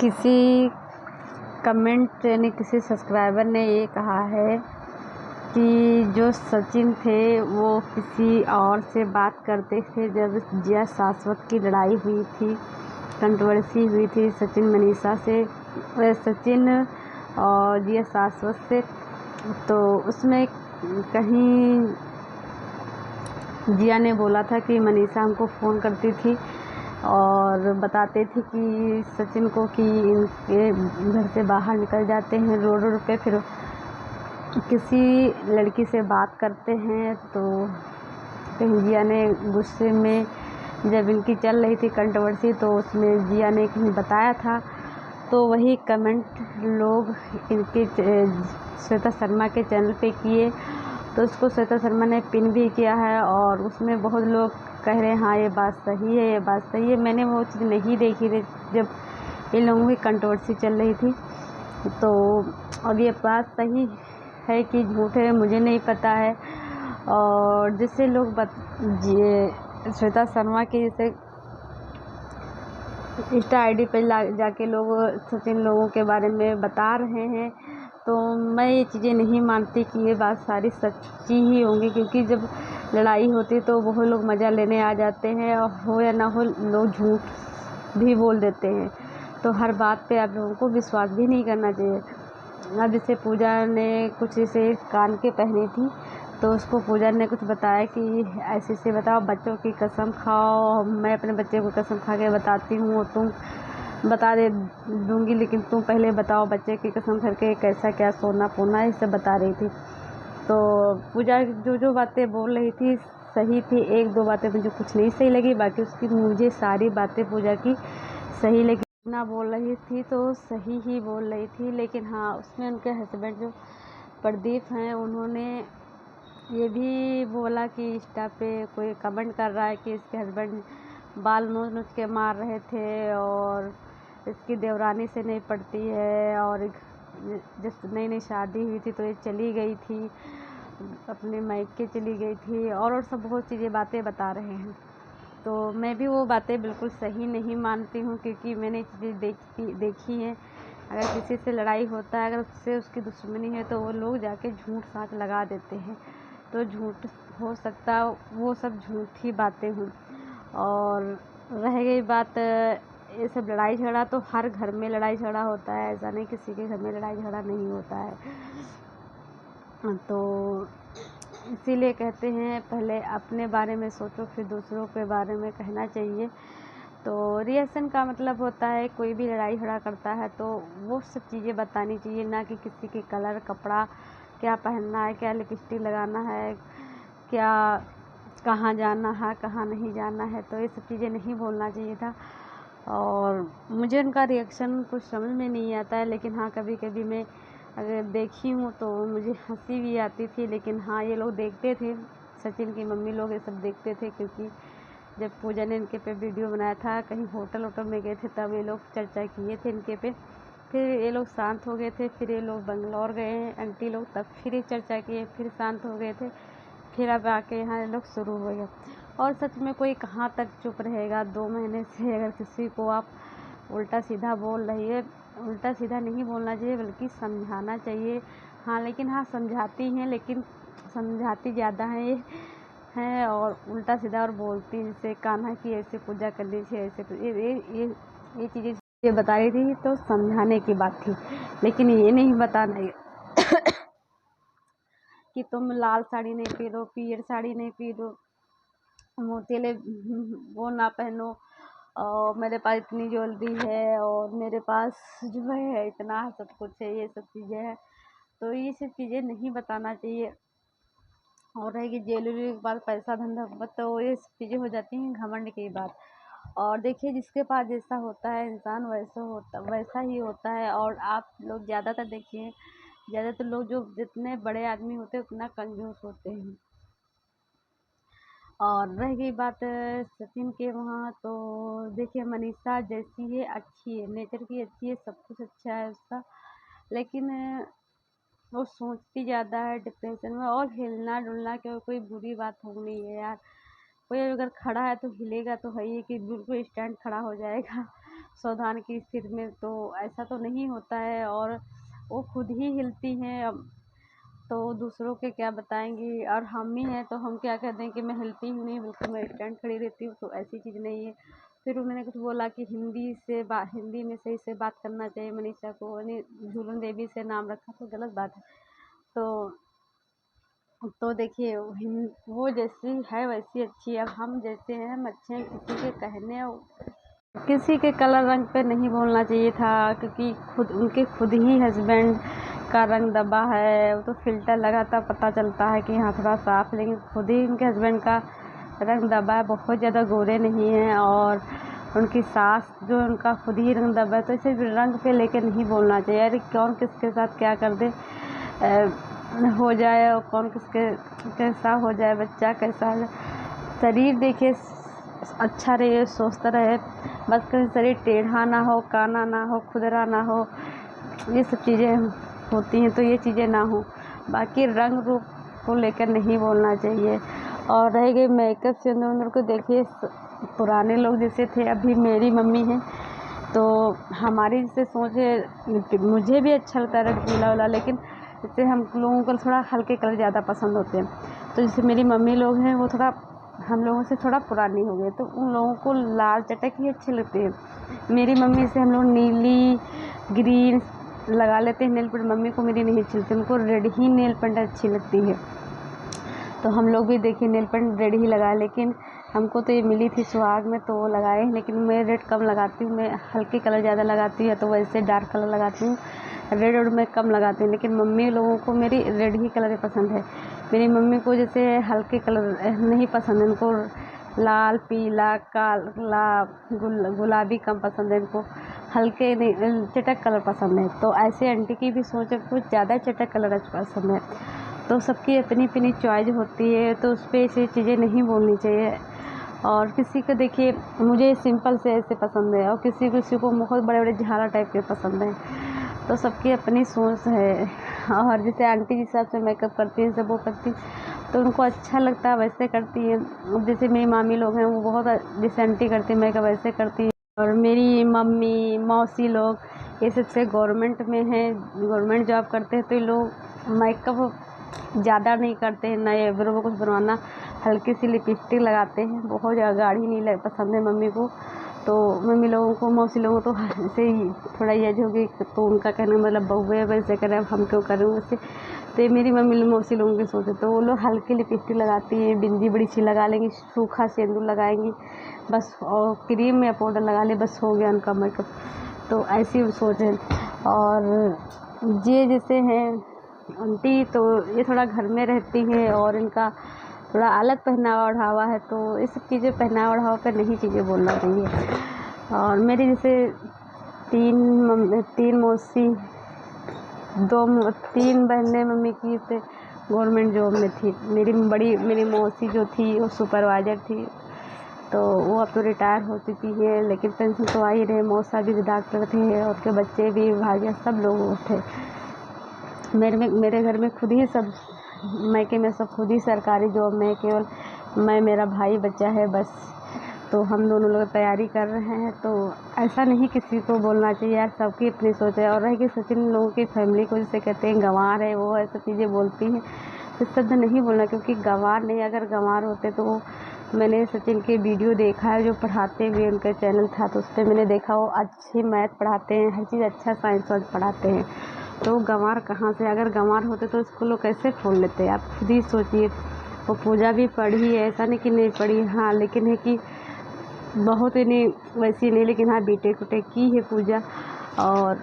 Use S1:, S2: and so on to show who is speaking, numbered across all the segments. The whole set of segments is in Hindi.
S1: किसी कमेंट यानी किसी सब्सक्राइबर ने ये कहा है कि जो सचिन थे वो किसी और से बात करते थे। जब जिया शाश्वत की लड़ाई हुई थी, कंट्रोवर्सी हुई थी सचिन मनीषा से, सचिन और जिया शाश्वत से, तो उसमें कहीं जिया ने बोला था कि मनीषा हमको फ़ोन करती थी और बताते थे कि सचिन को कि इनके घर से बाहर निकल जाते हैं रोड पे, फिर किसी लड़की से बात करते हैं। तो कहीं जिया ने गुस्से में, जब इनकी चल रही थी कंट्रोवर्सी, तो उसमें जिया ने कहीं बताया था। तो वही कमेंट लोग इनके श्वेता शर्मा के चैनल पे किए, तो उसको श्वेता शर्मा ने पिन भी किया है और उसमें बहुत लोग कह रहे हैं हाँ ये बात सही है, ये बात सही है। मैंने वो चीज़ नहीं देखी थी जब इन लोगों की कंट्रोवर्सी चल रही थी। तो अब ये बात सही है कि झूठ है मुझे नहीं पता है। और जैसे लोग श्वेता शर्मा के जैसे इंस्टा आईडी पे जाके लोग सचिन लोगों के बारे में बता रहे हैं, तो मैं ये चीज़ें नहीं मानती कि ये बात सारी सच्ची ही होंगी, क्योंकि जब लड़ाई होती तो वो लोग मज़ा लेने आ जाते हैं और हो या ना हो लोग झूठ भी बोल देते हैं। तो हर बात पे आप लोगों को विश्वास भी नहीं करना चाहिए। अब जैसे पूजा ने कुछ ऐसे कान के पहनी थी, तो उसको पूजा ने कुछ बताया कि ऐसे से बताओ, बच्चों की कसम खाओ, मैं अपने बच्चे को कसम खा के बताती हूँ, तुम बता दे दूँगी, लेकिन तुम पहले बताओ बच्चे की कसम करके कैसा क्या सोना पोना ये सब बता रही थी। तो पूजा जो बातें बोल रही थी सही थी, एक दो बातें मुझे कुछ नहीं सही लगी, बाकी उसकी मुझे सारी बातें पूजा की सही लगी। ना बोल रही थी तो सही ही बोल रही थी, लेकिन हाँ उसमें उनके हस्बैंड जो प्रदीप हैं उन्होंने ये भी बोला कि इंस्टा पे कोई कमेंट कर रहा है कि इसके हस्बैंड बाल नोच नोच के मार रहे थे और इसकी देवरानी से नहीं पड़ती है, और जब नई नई शादी हुई थी तो ये चली गई थी, अपने मायके चली गई थी, और सब बहुत चीज़ें बातें बता रहे हैं। तो मैं भी वो बातें बिल्कुल सही नहीं मानती हूँ, क्योंकि मैंने चीज़ें देखी हैं। अगर किसी से लड़ाई होता है, अगर उससे उसकी दुश्मनी है, तो वो लोग जाके झूठ साथ लगा देते हैं। तो झूठ हो सकता वो सब झूठी बातें हों। और रह गई बात ये सब लड़ाई झगड़ा, तो हर घर में लड़ाई झगड़ा होता है, ऐसा नहीं किसी के घर में लड़ाई झगड़ा नहीं होता है। तो इसीलिए कहते हैं पहले अपने बारे में सोचो फिर दूसरों के बारे में कहना चाहिए। तो रिएक्शन का मतलब होता है कोई भी लड़ाई झगड़ा करता है तो वो सब चीज़ें बतानी चाहिए, ना कि किसी के कलर, कपड़ा, क्या पहनना है, क्या लिपस्टिक लगाना है, क्या कहाँ जाना है, कहाँ नहीं जाना है, तो ये सब चीज़ें नहीं बोलना चाहिए था। और मुझे उनका रिएक्शन कुछ समझ में नहीं आता है, लेकिन हाँ कभी कभी मैं अगर देखी हूँ तो मुझे हंसी भी आती थी। लेकिन हाँ ये लोग देखते थे, सचिन की मम्मी लोग ये सब देखते थे, क्योंकि जब पूजा ने इनके पे वीडियो बनाया था, कहीं होटल में गए थे, तब ये लोग चर्चा किए थे इनके पे। फिर ये लोग शांत हो गए थे, फिर ये लोग बंगलौर गए हैं आंटी लोग, तब फिर ये चर्चा किए, फिर शांत हो गए थे, फिर अब आके यहाँ ये लोग शुरू हो गए। और सच में कोई कहाँ तक चुप रहेगा 2 महीने से। अगर किसी को आप उल्टा सीधा बोल रही है, उल्टा सीधा नहीं बोलना चाहिए बल्कि समझाना चाहिए। हाँ लेकिन हाँ समझाती हैं, लेकिन समझाती ज़्यादा हैं और उल्टा सीधा और बोलती, जैसे कान्हा की ऐसे पूजा करनी चाहिए, ऐसे ये चीज़ें ये बता रही थी, तो समझाने की बात थी। लेकिन ये नहीं बताना कि तुम लाल साड़ी नहीं पहनो, पीली साड़ी नहीं पहनो, मोतीले वो ना पहनो, और मेरे पास इतनी ज्वेलरी है और मेरे पास जो है इतना सब कुछ है, ये सब चीज़ें हैं। तो ये सब चीज़ें नहीं बताना चाहिए। और रहेगी ज्वेलरी के बाद पैसा धंधा, तो ये सब चीज़ें हो जाती हैं घमंड की बात। और देखिए जिसके पास जैसा होता है इंसान वैसा ही होता है। और आप लोग ज़्यादातर देखिए, ज़्यादातर लोग जो जितने बड़े आदमी होते हैं उतना कंजूस होते हैं। और रह गई बात सचिन के वहाँ, तो देखिए मनीषा जैसी है अच्छी है, नेचर की अच्छी है, सब कुछ अच्छा है उसका, लेकिन वो सोचती ज़्यादा है डिप्रेशन में। और हिलना डुलना क्यों कोई बुरी बात हो नहीं है यार। कोई अगर खड़ा है तो हिलेगा तो है ही, कि बिल्कुल स्टैंड खड़ा हो जाएगा सावधान की स्थिति में, तो ऐसा तो नहीं होता है और वो खुद ही हिलती हैं। अब तो दूसरों के क्या बताएंगी, और हम ही हैं तो हम क्या कह दें कि मैं हिलती हूँ नहीं, बिल्कुल मैं स्टैंड खड़ी रहती हूँ, तो ऐसी चीज़ नहीं है। फिर उन्होंने कुछ बोला कि हिंदी में सही से बात करना चाहिए मनीषा को, यानी झूलन देवी से नाम रखा तो गलत बात है। तो देखिए वो जैसी है वैसी अच्छी है, अब हम जैसे हैं हम अच्छे हैं, किसी के कलर रंग पे नहीं बोलना चाहिए था, क्योंकि उनके खुद ही हस्बैंड का रंग दबा है। वो तो फिल्टर लगा तब पता चलता है कि हाँ थोड़ा साफ, लेकिन खुद ही उनके हस्बैंड का रंग दबा है, बहुत ज़्यादा गोरे नहीं हैं। और उनकी सास जो उनका खुद ही रंग दबा है, तो इसे रंग पे लेके नहीं बोलना चाहिए। अरे कौन किसके साथ क्या कर दे हो जाए, और कौन किसके कैसा हो जाए, बच्चा कैसा हो जाए। शरीर देखिए अच्छा रहे, स्वस्थ रहे, बस कहीं शरीर टेढ़ा ना हो, काना ना हो, खुदरा ना हो, ये सब चीज़ें होती हैं, तो ये चीज़ें ना हो। बाकी रंग रूप को लेकर नहीं बोलना चाहिए। और रह गई मेकअप से अंदर को, देखिए पुराने लोग जैसे थे, अभी मेरी मम्मी है तो हमारी जैसे सोच है, मुझे भी अच्छा लगता है रंगीला वाला, लेकिन जैसे हम लोगों को थोड़ा हल्के कलर ज़्यादा पसंद होते हैं। तो जैसे मेरी मम्मी लोग हैं वो थोड़ा हम लोगों से थोड़ा पुरानी हो गई, तो उन लोगों को लाल चटक ही अच्छी लगती है। मेरी मम्मी से हम लोग नीली ग्रीन लगा लेते हैं नेल पेंट, मम्मी को मेरी नहीं चलती, उनको रेड ही नेल पेंट अच्छी लगती है। तो हम लोग भी देखिए नेल पेंट रेड ही लगाए, लेकिन हमको तो ये मिली थी सुहाग में तो वो लगाए, लेकिन मैं रेड कम लगाती हूँ, मैं हल्के कलर ज़्यादा लगाती हूँ, तो वैसे डार्क कलर लगाती हूँ, रेड और मैं कम लगाती हूँ। लेकिन मम्मी लोगों को मेरी रेड ही कलर पसंद है। मेरी मम्मी को जैसे हल्के कलर नहीं पसंद है, उनको लाल पीला काला गुलाबी कम पसंद है, इनको हल्के नहीं चटक कलर पसंद है। तो ऐसे आंटी की भी सोच है, कुछ ज़्यादा चटक कलर पसंद है। तो सबकी अपनी अपनी चॉइस होती है, तो उस पर ऐसी चीज़ें नहीं बोलनी चाहिए। और किसी को देखिए मुझे सिंपल से ऐसे पसंद है, और किसी को बहुत बड़े बड़े झाला टाइप के पसंद है, तो सबकी अपनी सोच है। और जैसे आंटी जिस हिसाब से मेकअप करती हैं सब वो करती, तो उनको अच्छा लगता है वैसे करती है। जैसे मेरी मामी लोग हैं वो बहुत जैसे आंटी करती है मेकअप वैसे करती है। और मेरी मम्मी मौसी लोग ये सबसे गवर्नमेंट में हैं, गवर्नमेंट जॉब करते हैं, तो ये लोग मेकअप ज़्यादा नहीं करते हैं, नए आईब्रो कुछ बनवाना, हल्की सी लिपस्टिक लगाते हैं, बहुत ज़्यादा गाढ़ी नहीं पसंद है मम्मी को। तो मम्मी लोगों को मौसी लोगों को ऐसे ही थोड़ा एज हो गई, तो उनका कहना मतलब बहू है वैसे करें, हम क्यों करें वैसे। तो ये मेरी मम्मी मौसी लोगों की सोच है, तो वो लोग हल्की लिपस्टिक लगाती हैं, बिंदी बड़ी सी लगा लेंगी, सूखा सिंदूर लगाएंगी बस, और क्रीम या पाउडर लगा ले, बस हो गया उनका मेकअप। तो ऐसी सोच है। और ये जैसे हैं आंटी, तो ये थोड़ा घर में रहती हैं और इनका थोड़ा अलग पहनावा ओढ़ावा है, तो ये सब चीज़ें पहनावा ओढ़ावा पर नहीं चीज़ें बोलना चाहिए। और मेरी जैसे तीन मौसी तीन बहनें मम्मी की से गवर्नमेंट जॉब में थी। मेरी मौसी जो थी वो सुपरवाइज़र थी, तो वो अब तो रिटायर हो चुकी है, लेकिन पेंशन तो आ ही रहे। मौसा भी डॉक्टर थे और उनके बच्चे भी भाई सब लोग थे। मेरे घर में खुद ही सब मायके में सब खुद ही सरकारी जॉब में, केवल मैं मेरा भाई बच्चा है बस। तो हम दोनों लोग तैयारी कर रहे हैं, तो ऐसा नहीं किसी को बोलना चाहिए यार, सबकी अपनी सोच है। और रह गई सचिन लोगों की फैमिली को, जैसे कहते हैं गंवार है वो ऐसी चीज़ें बोलती हैं, तो शब्द नहीं बोलना, क्योंकि गंवार नहीं, अगर गंवार होते तो मैंने सचिन के वीडियो देखा है जो पढ़ाते हुए, उनका चैनल था तो उस पर मैंने देखा वो अच्छी मैथ पढ़ाते हैं, हर चीज़ अच्छा साइंस वाइंस पढ़ाते हैं। तो गंवार कहाँ से, अगर गंवार होते तो इसको लोग कैसे खोल लेते, आप खुद ही सोचिए। वो पूजा भी पढ़ी है, ऐसा नहीं कि नहीं पढ़ी, हाँ, लेकिन है कि बहुत ही नहीं वैसी नहीं, लेकिन हाँ बीटेक की है पूजा। और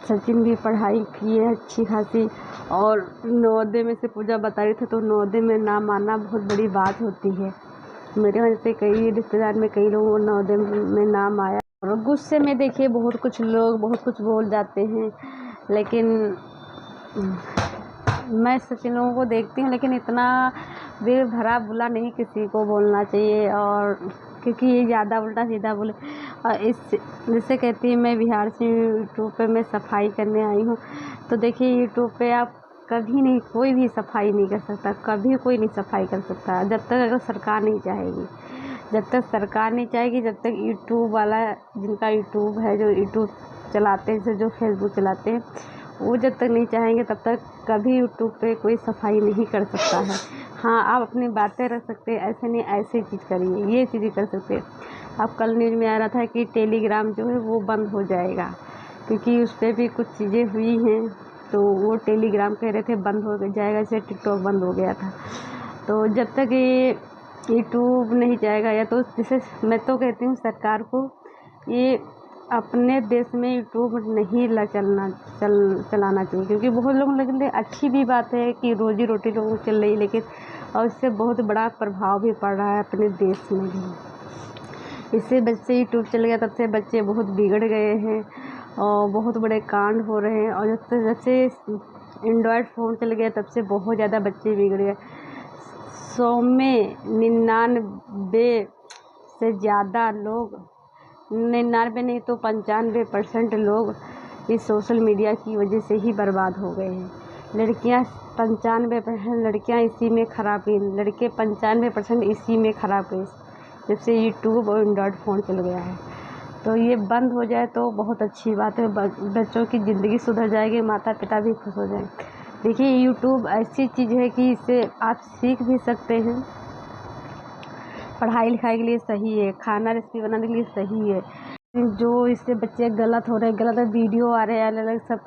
S1: सचिन भी पढ़ाई की है अच्छी खासी, और नवोदय में से पूजा बता रही थी, तो नवोदय में नाम आना बहुत बड़ी बात होती है। मेरे वजह से कई रिश्तेदार में कई लोगों को नवोदय में नाम आया। और गुस्से में देखिए बहुत कुछ लोग बहुत कुछ बोल जाते हैं, लेकिन मैं सचिन लोगों को देखती हूँ, लेकिन इतना वीर भरा बुला नहीं किसी को बोलना चाहिए। और क्योंकि ये ज़्यादा उल्टा सीधा बोले, और इस जैसे कहती है मैं बिहार से यूट्यूब पे मैं सफाई करने आई हूँ, तो देखिए यूट्यूब पे आप कभी नहीं, कोई भी सफाई नहीं कर सकता, कभी कोई नहीं सफाई कर सकता जब तक अगर सरकार नहीं चाहेगी। जब तक सरकार नहीं चाहेगी, जब तक यूट्यूब वाला, जिनका यूट्यूब है, जो यूट्यूब चलाते हैं, जो फेसबुक चलाते हैं, वो जब तक नहीं चाहेंगे तब तक कभी यूट्यूब पे कोई सफाई नहीं कर सकता है। हाँ, आप अपनी बातें रख सकते हैं, ऐसे नहीं ऐसे चीज़ करिए, ये चीज़ें कर सकते हैं। अब कल न्यूज़ में आ रहा था कि टेलीग्राम जो है वो बंद हो जाएगा, क्योंकि उस पर भी कुछ चीज़ें हुई हैं, तो वो टेलीग्राम कह रहे थे बंद हो जाएगा, जैसे टिकटॉक बंद हो गया था। तो जब तक ये यूट्यूब नहीं जाएगा, या तो जैसे मैं तो कहती हूँ सरकार को ये अपने देश में यूट्यूब नहीं चलाना चाहिए, क्योंकि बहुत लोगों के लिए अच्छी भी बात है कि रोजी रोटी लोगों को चल रही है, लेकिन और इससे बहुत बड़ा प्रभाव भी पड़ रहा है अपने देश में भी। इससे बच्चे यूट्यूब चल गया, तब से बच्चे बहुत बिगड़ गए हैं और बहुत बड़े कांड हो रहे हैं। और जब से एंड्रॉयड फ़ोन चल गया तब से बहुत ज़्यादा बच्चे बिगड़ गए। 100 में 99 से ज़्यादा लोग, 99 नहीं तो 95% लोग इस सोशल मीडिया की वजह से ही बर्बाद हो गए हैं। लड़कियां 95% लड़कियां इसी में ख़राब गई, लड़के 95% इसी में ख़राब गए, जब से यूट्यूब और एंड्रॉयड फ़ोन चल गया है। तो ये बंद हो जाए तो बहुत अच्छी बात है, बच्चों की ज़िंदगी सुधर जाएगी, माता पिता भी खुश हो जाएंगे। देखिए, यूट्यूब ऐसी चीज़ है कि इससे आप सीख भी सकते हैं, पढ़ाई लिखाई के लिए सही है, खाना रेसिपी बनाने के लिए सही है। जो इससे बच्चे गलत हो रहे हैं, गलत वीडियो आ रहे हैं अलग अलग सब।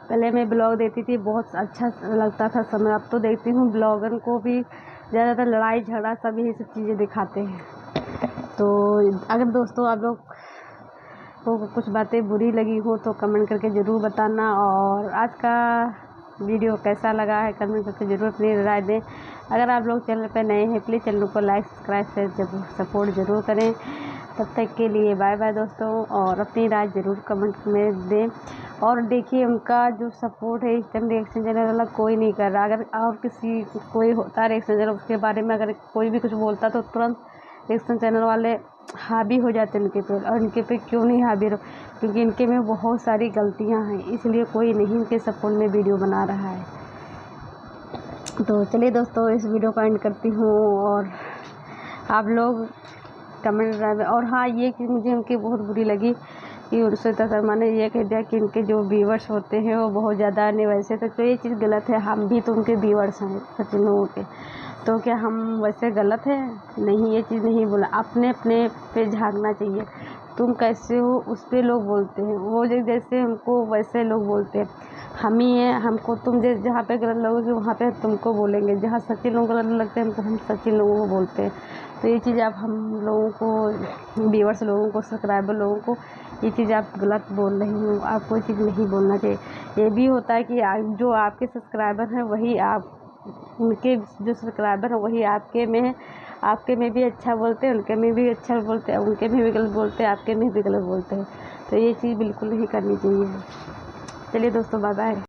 S1: पहले मैं ब्लॉग देखती थी, बहुत अच्छा लगता था समय। अब तो देखती हूँ ब्लॉगर को भी ज़्यादातर लड़ाई झगड़ा सब यही सब चीज़ें दिखाते हैं। तो अगर दोस्तों आप लोग को कुछ बातें बुरी लगी हो तो कमेंट करके ज़रूर बताना, और आज का वीडियो कैसा लगा है कमेंट करके ज़रूर अपनी राय दें। अगर आप लोग चैनल पर नए हैं प्लीज़ चैनल को लाइक सब्सक्राइब से जरूर सपोर्ट ज़रूर करें। तब तक के लिए बाय बाय दोस्तों, और अपनी राय ज़रूर कमेंट में दें। और देखिए, उनका जो सपोर्ट है इस टाइम रिएक्शन चैनल वाला कोई नहीं कर रहा। अगर और किसी कोई होता रिएक्शन चैनल, उसके बारे में अगर कोई भी कुछ बोलता तो तुरंत रिएक्शन चैनल वाले हावी हो जाते उनके पे। और इनके पे क्यों नहीं हावी रहो, क्योंकि इनके में बहुत सारी गलतियां हैं, इसलिए कोई नहीं इनके सपोर्ट में वीडियो बना रहा है। तो चलिए दोस्तों, इस वीडियो का एंड करती हूँ, और आप लोग कमेंट। और हाँ, ये चीज़ मुझे उनकी बहुत बुरी लगी कि श्वेता शर्मा ने ये कह दिया कि इनके जो व्यूवर्स होते हैं वो बहुत ज़्यादा नहीं वैसे। तो ये चीज़ गलत है, हम भी तो उनके व्यूवर्स हैं सचिन लोगों के, तो क्या हम वैसे गलत है? नहीं, ये चीज़ नहीं बोला। अपने अपने पे झांकना चाहिए, तुम कैसे हो उस पर लोग बोलते हैं, वो जैसे हमको वैसे लोग बोलते हैं। हम ही हैं, हमको तुम जहाँ पे गलत लगोगे वहाँ पे तुमको बोलेंगे, जहाँ सचिन लोग गलत लगते हैं हमको, हम सचिन लोगों को बोलते हैं। तो ये चीज़ आप हम लोगों को, व्यूअर्स लोगों को, सब्सक्राइबर लोगों को, ये चीज़ आप गलत बोल रही हो। आपको ये चीज़ नहीं बोलना चाहिए। ये भी होता है कि जो आपके सब्सक्राइबर हैं वही आप, उनके जो सब्सक्राइबर हैं वही आपके में है, आपके में भी अच्छा बोलते हैं, उनके में भी अच्छा बोलते हैं, उनके में भी गलत बोलते हैं, आपके में भी गलत बोलते हैं। तो ये चीज़ बिल्कुल नहीं करनी चाहिए। चलिए दोस्तों, बाय बाय।